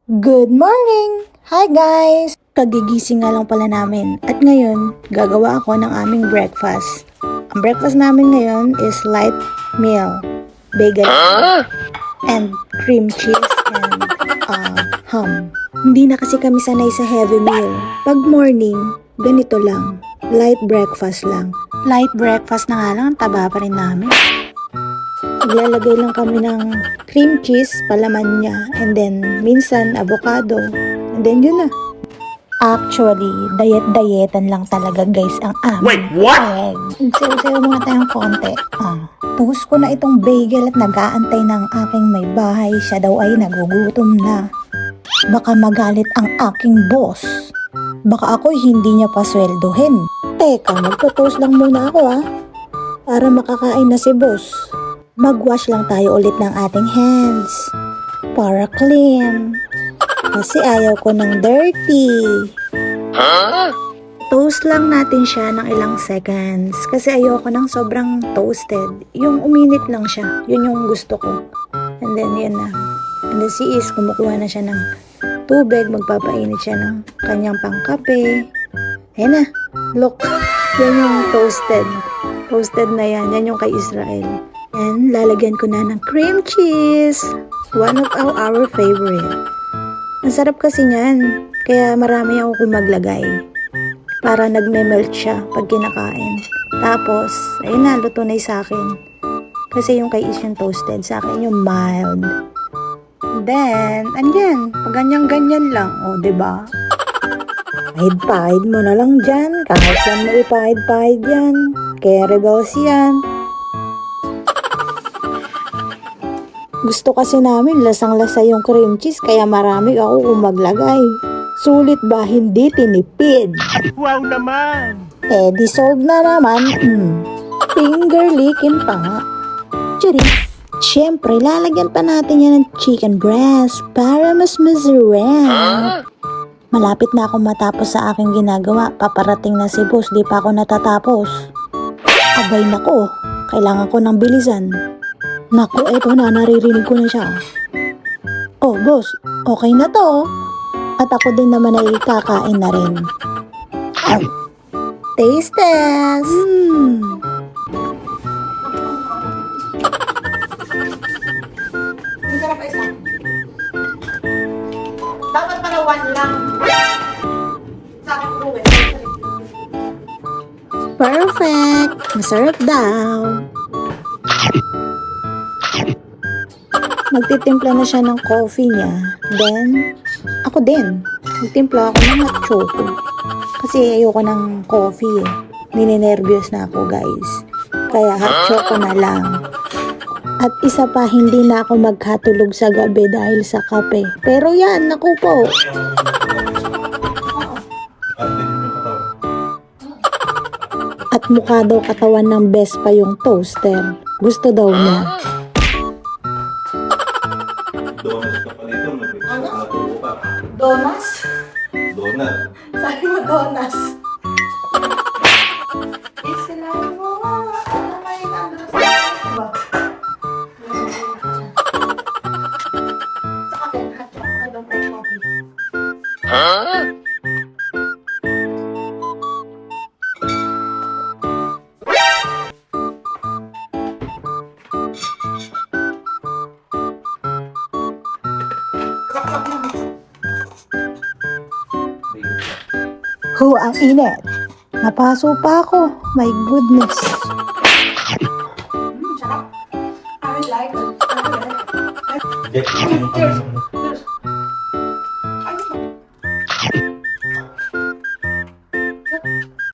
Good morning! Hi guys! Kagigising nga lang pala namin at ngayon gagawa ako ng aming breakfast. Ang breakfast namin ngayon is light meal, bagel and cream cheese and ham. Hindi na kasi kami sanay sa heavy meal. Pag morning, ganito lang. Light breakfast lang. Light breakfast na nga lang, ang taba pa rin namin. Maglalagay lang kami ng cream cheese, palaman niya, and then minsan avocado, and then yun na. Actually, diet-dietan lang talaga guys ang aming Wait, what? egg. Sayo-sayo mga tayong konti. Tuhos ko na itong bagel at nag-aantay ng aking may bahay. Siya daw ay nagugutom na. Baka magalit ang aking boss. Baka ako'y hindi niya pasweldohin. Teka, magpo-toast lang muna ako para makakain na si boss. Mag-wash lang tayo ulit ng ating hands para clean. Kasi ayaw ko ng dirty. Toast lang natin siya ng ilang seconds. Kasi ayoko ng sobrang toasted. Yung uminit lang siya. Yun yung gusto ko. And then yun na. And then si Is, kumukuha na siya ng tubig. Magpapainit siya ng kanyang pangkape. Ayan na. Look. Yan yung toasted. Toasted na yan. Yan yung kay Israel. And lalagyan ko na ng cream cheese. One of our favorite. Ang sarap kasi niyan. Kaya marami ako maglagay. Para nagme-melt siya pag kinakain. Tapos, ayun na, luto na sa akin. Kasi yung kay Is yung toasted. Sa akin yung mild. Then, andyan. Pag ganyan-ganyan lang. O, diba? Pahid-pahid mo na lang dyan. Kahit saan mo ipahid-pahid yan. Kaya rebels yan. Gusto kasi namin lasang-lasa yung cream cheese kaya marami ako maglagay. Sulit ba hindi tinipid? Wow naman! Di solve na naman. Finger licking pa nga. Charis. Siyempre, lalagyan pa natin yan ng chicken breast para mas masarap. Malapit na ako matapos sa aking ginagawa. Paparating na si boss, di pa ako natatapos. Abay nako, kailangan ko ng bilisan. Naku, eto na, naririnig ko na siya. Oh, boss, okay na to. At ako din naman ay kakain na rin. Taste test! Dapat pala one lang. Sa akin po, Perfect! Masarap daw. Magtitimpla na siya ng coffee niya. Then, ako din. Magtimpla ako ng hot choco. Kasi ayoko ng coffee eh. Ninenervyos na ako guys. Kaya hot choco na lang. At isa pa, hindi na ako magkatulog sa gabi dahil sa kape. Pero yan, naku po. At mukha daw katawan ng best pa yung toaster. Gusto daw niya. Donas ka pa dito, natubo ka. Donas? Donut. Sabi mo donas. Isilahin mo nga. Ano may nandun sa ba? Sa akin, hot chocolate. I don't like coffee. Ang init. Napaso pa ako. My goodness. Sarap. I like it. Cheers.